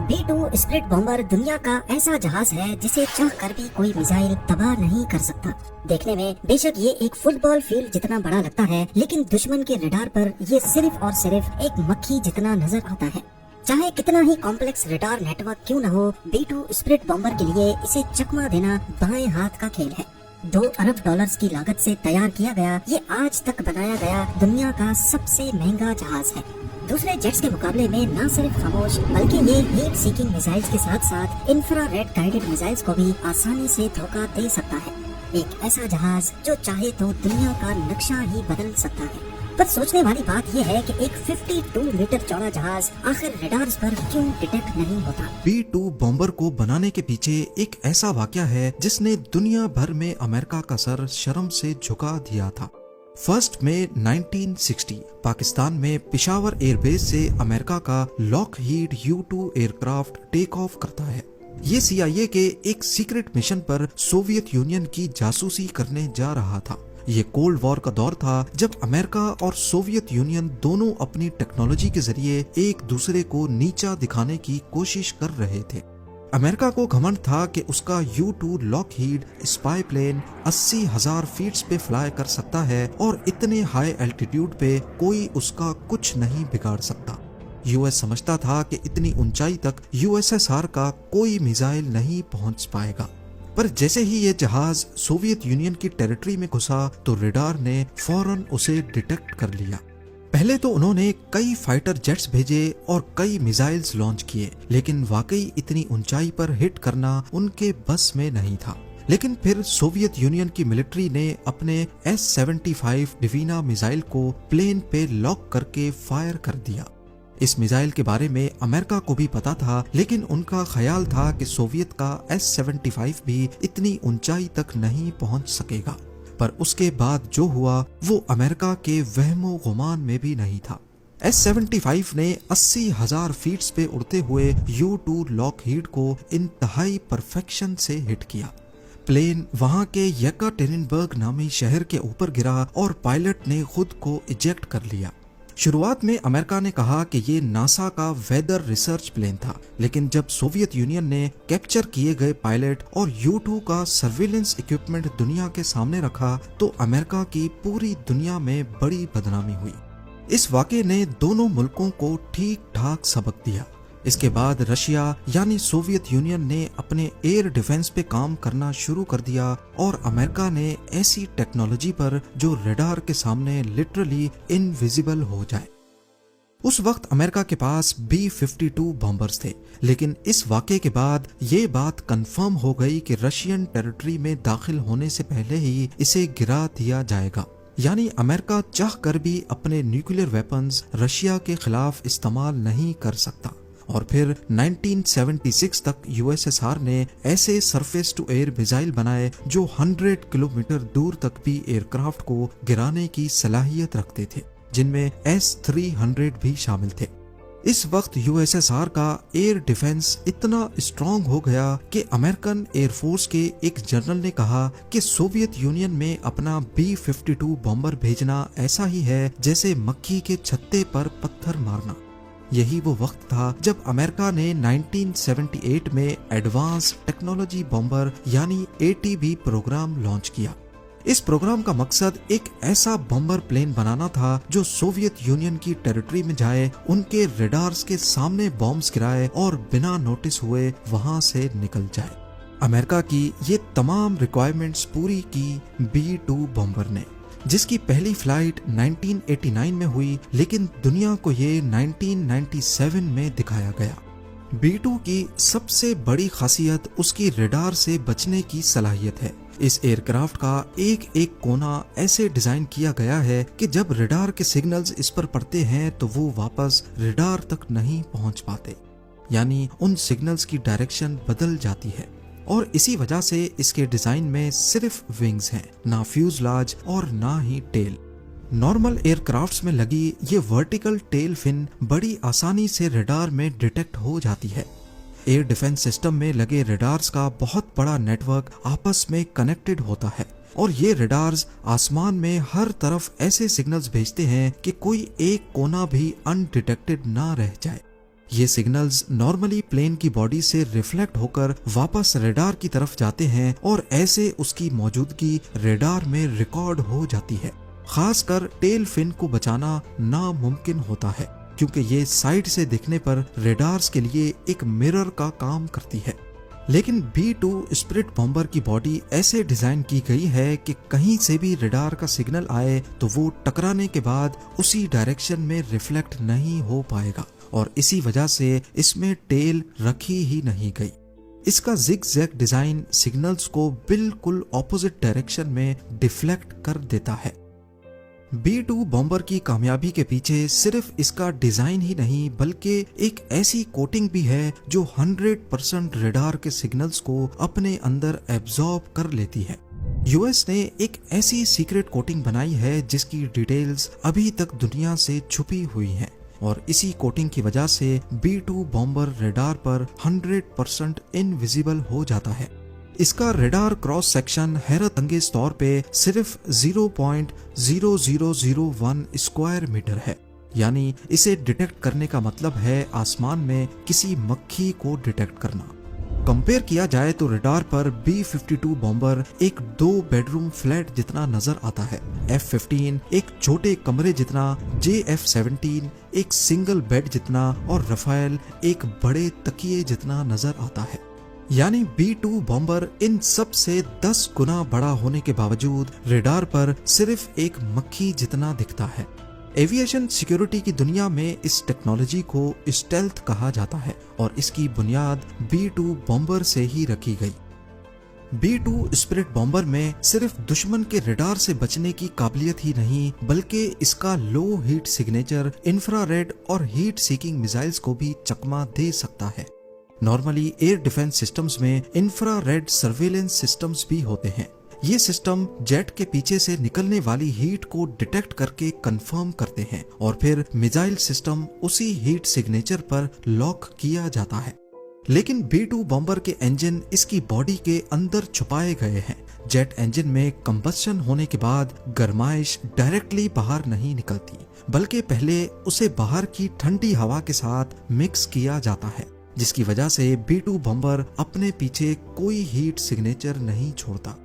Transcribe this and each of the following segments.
B-2 split bomber दुनिया का ऐसा जहाज है जिसे चाह कर भी कोई मिसाइल तबाह नहीं कर सकता। देखने में बेशक ये एक फुटबॉल फील्ड जितना बड़ा लगता है, लेकिन दुश्मन के रडार पर ये सिर्फ और सिर्फ एक मक्खी जितना नजर आता है। चाहे कितना ही कॉम्प्लेक्स रडार नेटवर्क क्यों न हो, B-2 स्प्लिट बॉम्बर के लिए इसे चकमा देना बाएं हाथ का खेल है। $2 अरब की लागत से तैयार किया गया ये आज तक बनाया गया दुनिया का सबसे महंगा जहाज है। दूसरे जेट्स के मुकाबले में न सिर्फ खामोश बल्कि ये हीट सीकिंग मिसाइल्स के साथ साथ इंफ्रारेड गाइडेड मिसाइल्स को भी आसानी से धोखा दे सकता है। एक ऐसा जहाज जो चाहे तो दुनिया का नक्शा ही बदल सकता है। पर सोचने वाली बात यह है कि एक 52 मीटर चौड़ा जहाज आखिर रडार्स पर क्यों डिटेक्ट नहीं होता। B-2 बॉम्बर को बनाने के पीछे एक ऐसा वाकया है जिसने दुनिया भर में अमेरिका का सर शर्म से झुका दिया था। 1 मई 1960 पाकिस्तान में पिशावर एयरबेस से अमेरिका का Lockheed U-2 aircraft take off करता है। ये CIA के एक सीक्रेट मिशन पर सोवियत यूनियन की जासूसी करने जा रहा था। ये कोल्ड वॉर का दौर था जब अमेरिका और सोवियत यूनियन दोनों अपनी टेक्नोलॉजी के जरिए एक दूसरे को नीचा दिखाने की कोशिश कर रहे थे। अमेरिका को घमंड था कि उसका U-2 Lockheed spy plane 80,000 feet पे फ्लाई कर सकता है और इतने हाई एल्टीट्यूड पे कोई उसका कुछ नहीं बिगाड़ सकता। यूएस समझता था कि इतनी ऊंचाई तक USSR का कोई मिसाइल नहीं पहुंच पाएगा। पर जैसे ही ये जहाज सोवियत यूनियन की टेरिटरी में घुसा तो रडार ने फौरन उसे डिटेक्ट कर लिया। पहले तो उन्होंने कई फाइटर जेट्स भेजे और कई मिसाइल्स लॉन्च किए, लेकिन वाकई इतनी ऊंचाई पर हिट करना उनके बस में नहीं था। लेकिन फिर सोवियत यूनियन की मिलिट्री ने अपने S-75 डिवीना मिसाइल को प्लेन पे लॉक करके फायर कर दिया। इस मिसाइल के बारे में अमेरिका को भी पता था, लेकिन उनका ख्याल था कि सोवियत का S-75 भी इतनी ऊंचाई तक नहीं पहुंच सकेगा। पर उसके बाद जो हुआ वो अमेरिका के वहमो गुमान में भी नहीं था। S-75 ने 80,000 फीट पे उड़ते हुए U-2 लॉकहीड को इंतहाई परफेक्शन से हिट किया। प्लेन वहां के येकाटेरिनबर्ग नामी शहर के ऊपर गिरा और पायलट ने खुद को इजेक्ट कर लिया। शुरुआत में अमेरिका ने कहा कि ये नासा का वेदर रिसर्च प्लेन था, लेकिन जब सोवियत यूनियन ने कैप्चर किए गए पायलट और U-2 का सर्विलेंस इक्विपमेंट दुनिया के सामने रखा तो अमेरिका की पूरी दुनिया में बड़ी बदनामी हुई। इस वाक़े ने दोनों मुल्कों को ठीक ठाक सबक दिया। इसके बाद रशिया यानी सोवियत यूनियन ने अपने एयर डिफेंस पे काम करना शुरू कर दिया और अमेरिका ने ऐसी टेक्नोलॉजी पर जो रडार के सामने लिटरली इनविजिबल हो जाए। उस वक्त अमेरिका के पास B-52 बॉम्बर्स थे, लेकिन इस वाक़े के बाद ये बात कंफर्म हो गई कि रशियन टेरिटरी में दाखिल होने से पहले ही इसे गिरा दिया जाएगा। यानी अमेरिका चाह कर भी अपने न्यूक्लियर वेपन्स रशिया के खिलाफ इस्तेमाल नहीं कर सकता। और फिर 1976 तक USSR ने ऐसे सरफेस टू एयर मिसाइल बनाए जो 100 किलोमीटर दूर तक भी एयरक्राफ्ट को गिराने की सलाहियत रखते थे, जिनमें S-300 भी शामिल थे। इस वक्त USSR का एयर डिफेंस इतना स्ट्रांग हो गया कि अमेरिकन एयरफोर्स के एक जनरल ने कहा कि सोवियत यूनियन में अपना B-52 बॉम्बर भेजना ऐसा ही है जैसे मक्खी के छत्ते पर पत्थर मारना। यही वो वक्त था जब अमेरिका ने 1978 में एडवांस टेक्नोलॉजी बॉम्बर यानी ATB प्रोग्राम लॉन्च किया। इस प्रोग्राम का मकसद एक ऐसा बॉम्बर प्लेन बनाना था जो सोवियत यूनियन की टेरिटरी में जाए, उनके रडार्स के सामने बॉम्ब्स गिराए और बिना नोटिस हुए वहां से निकल जाए। अमेरिका की ये तमाम रिक्वायरमेंट्स पूरी की B-2 बॉम्बर ने, जिसकी पहली फ्लाइट 1989 में हुई, लेकिन दुनिया को ये 1997 में दिखाया गया। B-2 की सबसे बड़ी खासियत उसकी रडार से बचने की सलाहियत है। इस एयरक्राफ्ट का एक एक कोना ऐसे डिजाइन किया गया है कि जब रडार के सिग्नल्स इस पर पड़ते हैं तो वो वापस रडार तक नहीं पहुंच पाते, यानी उन सिग्नल्स की डायरेक्शन बदल जाती है। और इसी वजह से इसके डिजाइन में सिर्फ विंग्स हैं, ना फ्यूजलाज और ना ही टेल। नॉर्मल एयरक्राफ्ट्स में लगी ये वर्टिकल टेल फिन बड़ी आसानी से रडार में डिटेक्ट हो जाती है। एयर डिफेंस सिस्टम में लगे रडार्स का बहुत बड़ा नेटवर्क आपस में कनेक्टेड होता है और ये रडार्स आसमान में हर तरफ ऐसे सिग्नल्स भेजते हैं कि कोई एक कोना भी अनडिटेक्टेड ना रह जाए। ये सिग्नल्स नॉर्मली प्लेन की बॉडी से रिफ्लेक्ट होकर वापस रेडार की तरफ जाते हैं और ऐसे उसकी मौजूदगी रेडार में रिकॉर्ड हो जाती है। खासकर टेल फिन को बचाना नामुमकिन होता है क्योंकि ये साइड से दिखने पर रेडार्स के लिए एक मिरर का काम करती है। लेकिन B-2 स्पिरिट बॉम्बर की बॉडी ऐसे डिजाइन की गई है कि कहीं से भी रेडार का सिग्नल आए तो वो टकराने के बाद उसी डायरेक्शन में रिफ्लेक्ट नहीं हो पाएगा और इसी वजह से इसमें टेल रखी ही नहीं गई। इसका जिग-जैग डिजाइन सिग्नल्स को बिल्कुल ऑपोजिट डायरेक्शन में डिफ्लेक्ट कर देता है। B-2 बॉम्बर की कामयाबी के पीछे सिर्फ इसका डिजाइन ही नहीं बल्कि एक ऐसी कोटिंग भी है जो 100% रेडार के सिग्नल्स को अपने अंदर एब्जॉर्ब कर लेती है। यूएस ने एक ऐसी सीक्रेट कोटिंग बनाई है जिसकी डिटेल्स अभी तक दुनिया से छुपी हुई हैं और इसी कोटिंग की वजह से B-2 बॉम्बर रेडार पर 100% इनविजिबल हो जाता है। इसका रेडार क्रॉस सेक्शन हैरत अंगेज तौर पे सिर्फ 0.0001 स्क्वायर मीटर है, यानी इसे डिटेक्ट करने का मतलब है आसमान में किसी मक्खी को डिटेक्ट करना। कंपेयर किया जाए तो रेडार पर B-52 बॉम्बर एक 2 बेडरूम फ्लैट जितना नजर आता है, F-15 एक छोटे कमरे जितना, JF-17 एक सिंगल बेड जितना और रफाएल एक बड़े तकिए जितना नजर आता है। यानी B-2 बॉम्बर इन सब से 10 गुना बड़ा होने के बावजूद रेडार पर सिर्फ एक मक्खी जितना दिखता है। एविएशन सिक्योरिटी की दुनिया में इस टेक्नोलॉजी को स्टेल्थ कहा जाता है और इसकी बुनियाद B-2 बॉम्बर से ही रखी गई। B-2 स्पिरिट बॉम्बर में सिर्फ दुश्मन के रेडार से बचने की काबिलियत ही नहीं बल्कि इसका लो हीट सिग्नेचर इंफ्रारेड और हीट सीकिंग मिसाइल्स को भी चकमा दे सकता है। नॉर्मली एयर डिफेंस सिस्टम्स में इंफ्रारेड सर्वेलेंस सिस्टम्स भी होते हैं। ये सिस्टम जेट के पीछे से निकलने वाली हीट को डिटेक्ट करके कंफर्म करते हैं और फिर मिसाइल सिस्टम उसी हीट सिग्नेचर पर लॉक किया जाता है। लेकिन B-2 बॉम्बर के इंजन इसकी बॉडी के अंदर छुपाए गए हैं। जेट इंजन में कंबस्शन होने के बाद गर्माइश डायरेक्टली बाहर नहीं निकलती बल्कि पहले उसे बाहर की ठंडी हवा के साथ मिक्स किया जाता है, जिसकी वजह से B-2 बॉम्बर अपने पीछे कोई हीट सिग्नेचर नहीं छोड़ता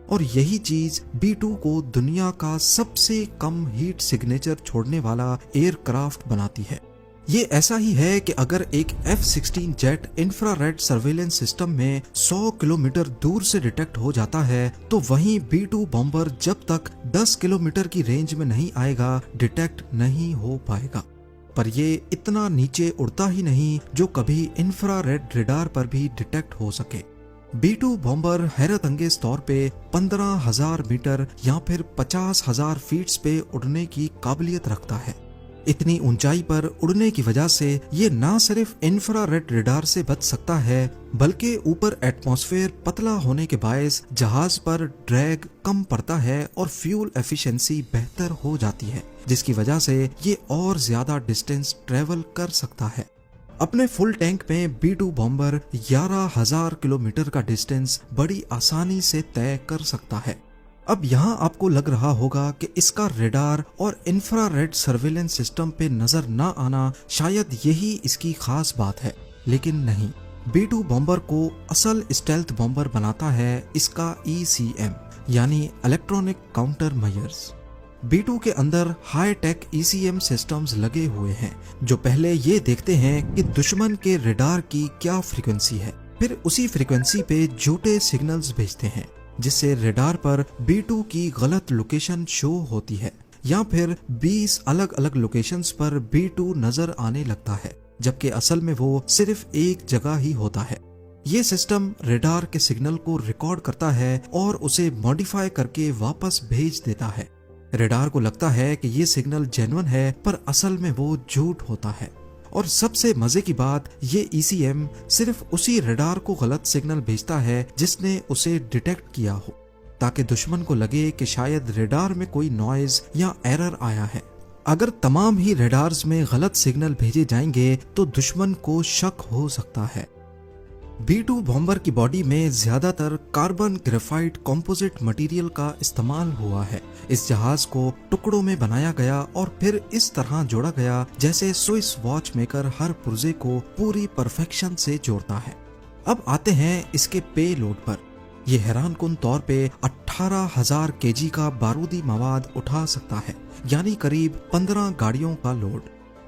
और यही चीज B-2 को दुनिया का सबसे कम हीट सिग्नेचर छोड़ने वाला एयरक्राफ्ट बनाती है। ये ऐसा ही है कि अगर एक F-16 jet infrared surveillance system में 100 किलोमीटर दूर से डिटेक्ट हो जाता है तो वहीं B-2 बॉम्बर जब तक 10 किलोमीटर की रेंज में नहीं आएगा डिटेक्ट नहीं हो पाएगा। पर ये इतना नीचे उड़ता ही नहीं जो कभी इंफ्रारेड रेडार पर भी डिटेक्ट हो सके। B-2 बॉम्बर हैरत अंगेज तौर पे 15,000 मीटर या फिर 50,000 फीट पे उड़ने की काबिलियत रखता है। इतनी ऊंचाई पर उड़ने की वजह से ये ना सिर्फ इंफ्रारेड रेडार से बच सकता है बल्कि ऊपर एटमॉस्फेयर पतला होने के बायस जहाज पर ड्रैग कम पड़ता है और फ्यूल एफिशिएंसी बेहतर हो जाती है, जिसकी वजह से ये और ज्यादा डिस्टेंस ट्रेवल कर सकता है। अपने फुल टैंक में B-2 बॉम्बर 11,000 किलोमीटर का डिस्टेंस बड़ी आसानी से तय कर सकता है। अब यहाँ आपको लग रहा होगा कि इसका रेडार और इंफ्रारेड सर्वेलेंस सिस्टम पे नजर न आना शायद यही इसकी खास बात है, लेकिन नहीं। B-2 बॉम्बर को असल स्टेल्थ बॉम्बर बनाता है इसका ECM यानी इलेक्ट्रॉनिक काउंटर मेजर्स। B-2 के अंदर हाई टेक ECM सिस्टम्स लगे हुए हैं जो पहले ये देखते हैं कि दुश्मन के रेडार की क्या फ्रीक्वेंसी है, फिर उसी फ्रीक्वेंसी पे झूठे सिग्नल्स भेजते हैं जिससे रेडार पर B-2 की गलत लोकेशन शो होती है या फिर 20 अलग अलग लोकेशंस पर B-2 नजर आने लगता है जबकि असल में वो सिर्फ एक जगह ही होता है। ये सिस्टम रेडार के सिग्नल को रिकॉर्ड करता है और उसे मॉडिफाई करके वापस भेज देता है। रेडार को लगता है कि ये सिग्नल जेन्युइन है पर असल में वो झूठ होता है। और सबसे मजे की बात, ये ECM सिर्फ उसी रेडार को गलत सिग्नल भेजता है जिसने उसे डिटेक्ट किया हो, ताकि दुश्मन को लगे कि शायद रेडार में कोई नॉइज या एरर आया है। अगर तमाम ही रेडार्स में गलत सिग्नल भेजे जाएंगे तो दुश्मन को शक हो सकता है। B-2 बॉम्बर की बॉडी में ज्यादातर कार्बन ग्रेफाइट कंपोजिट मटेरियल का इस्तेमाल हुआ है। इस जहाज को टुकड़ों में बनाया गया और फिर इस तरह जोड़ा गया जैसे स्विस वॉच मेकर हर पुर्जे को पूरी परफेक्शन से जोड़ता है। अब आते हैं इसके पे लोड पर। ये हैरानकुन तौर पे 18,000 केजी का बारूदी मवाद उठा सकता है, यानी करीब 15 गाड़ियों का लोड।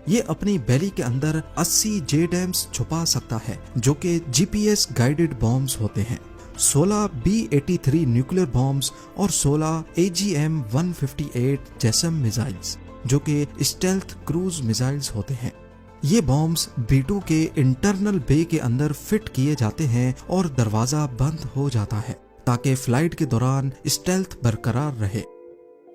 ये अपनी बैली के अंदर 80 जेडैम्स छुपा सकता है, जो कि जीपीएस गाइडेड बॉम्ब्स होते हैं, 16 B-83 न्यूक्लियर बॉम्ब्स और 16 AGM-158 जैसम मिसाइल्स, जो कि स्टेल्थ क्रूज मिसाइल्स होते हैं। ये बॉम्ब्स B-2 के इंटरनल बे के अंदर फिट किए जाते हैं और दरवाजा बंद हो जाता है ताकि फ्लाइट के दौरान स्टेल्थ बरकरार रहे।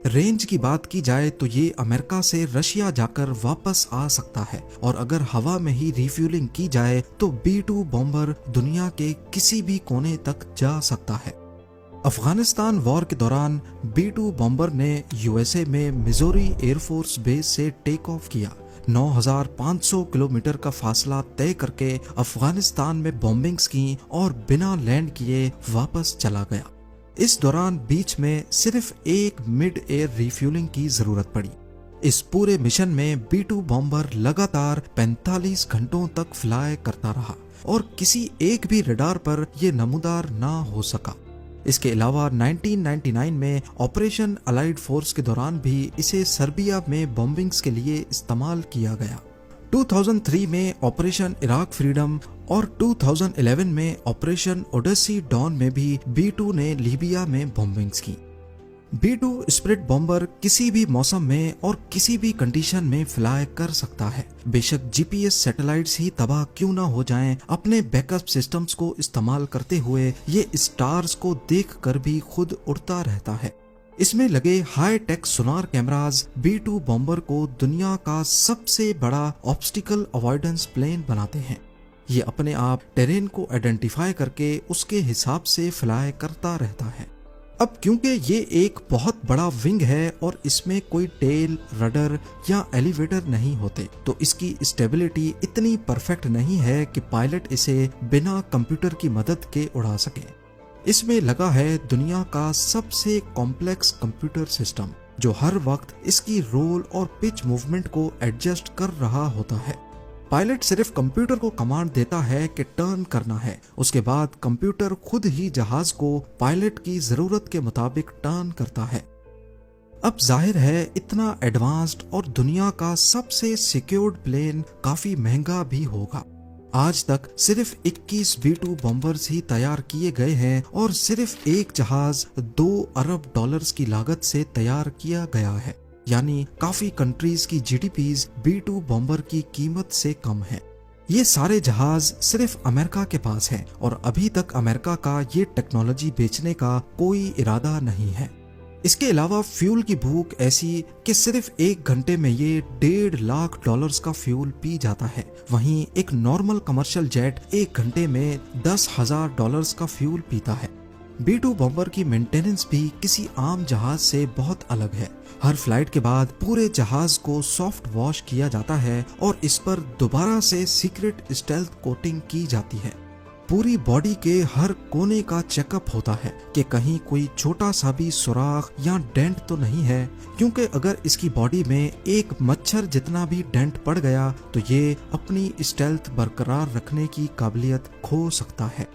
रेंज की बात की जाए तो ये अमेरिका से रशिया जाकर वापस आ सकता है, और अगर हवा में ही रिफ्यूलिंग की जाए तो B-2 बॉम्बर दुनिया के किसी भी कोने तक जा सकता है। अफगानिस्तान वॉर के दौरान B-2 बॉम्बर ने यूएसए में मिजोरी एयरफोर्स बेस से टेक ऑफ किया। 9,500 किलोमीटर का फासला तय करके अफगानिस्तान में बॉम्बिंग्स की और बिना लैंड किए वापस चला गया। इस दौरान बीच में सिर्फ एक मिड एयर रिफ्यूलिंग की जरूरत पड़ी। इस पूरे मिशन में B-2 बॉम्बर लगातार 45 घंटों तक फ्लाई करता रहा और किसी एक भी रडार पर यह नमूदार ना हो सका। इसके अलावा 1999 में ऑपरेशन अलाइड फोर्स के दौरान भी इसे सर्बिया में बॉम्बिंग्स के लिए इस्तेमाल किया गया। 2003 में ऑपरेशन इराक फ्रीडम और 2011 में ऑपरेशन ओडेसी डॉन में भी B-2 ने लीबिया में बॉम्बिंग्स की। B-2 स्प्रिट बॉम्बर किसी भी मौसम में और किसी भी कंडीशन में फ्लाई कर सकता है। बेशक जीपीएस सैटेलाइट्स ही तबाह क्यों ना हो जाएं, अपने बैकअप सिस्टम्स को इस्तेमाल करते हुए ये स्टार्स को देखकर भी खुद उड़ता रहता है। इसमें लगे हाई टेक सोनार कैमराज B-2 बॉम्बर को दुनिया का सबसे बड़ा ऑब्स्टिकल अवॉइडेंस प्लेन बनाते हैं। ये अपने आप टेरेन को आइडेंटिफाई करके उसके हिसाब से फ्लाई करता रहता है। अब क्योंकि ये एक बहुत बड़ा विंग है और इसमें कोई टेल, रडर या एलिवेटर नहीं होते, तो इसकी स्टेबिलिटी इतनी परफेक्ट नहीं है कि पायलट इसे बिना कंप्यूटर की मदद के उड़ा सके। इसमें लगा है दुनिया का सबसे कॉम्प्लेक्स कंप्यूटर सिस्टम, जो हर वक्त इसकी रोल और पिच मूवमेंट को एडजस्ट कर रहा होता है। पायलट सिर्फ कंप्यूटर को कमांड देता है कि टर्न करना है, उसके बाद कंप्यूटर खुद ही जहाज को पायलट की जरूरत के मुताबिक टर्न करता है। अब जाहिर है इतना एडवांस्ड और दुनिया का सबसे सिक्योर्ड प्लेन काफी महंगा भी होगा। आज तक सिर्फ 21 B-2 बॉम्बर्स ही तैयार किए गए हैं और सिर्फ एक जहाज $2 अरब की लागत से तैयार किया गया है, यानी काफी कंट्रीज की जीडीपीज B-2 बॉम्बर की कीमत से कम है। ये सारे जहाज सिर्फ अमेरिका के पास हैं और अभी तक अमेरिका का ये टेक्नोलॉजी बेचने का कोई इरादा नहीं है। इसके अलावा फ्यूल की भूख ऐसी कि सिर्फ 1 घंटे में ये $1.5 लाख का फ्यूल पी जाता है। वहीं एक नॉर्मल कमर्शियल जेट 1 घंटे में $10,000 का फ्यूल पीता है। B-2 बॉम्बर की मेंटेनेंस भी किसी आम जहाज से बहुत अलग है। हर फ्लाइट के बाद पूरे जहाज को सॉफ्ट वॉश किया जाता है और इस पर दोबारा से सीक्रेट स्टेल्थ कोटिंग की जाती है। पूरी बॉडी के हर कोने का चेकअप होता है कि कहीं कोई छोटा सा भी सुराख या डेंट तो नहीं है, क्योंकि अगर इसकी बॉडी में एक मच्छर जितना भी डेंट पड़ गया तो ये अपनी स्टेल्थ बरकरार रखने की काबिलियत खो सकता है।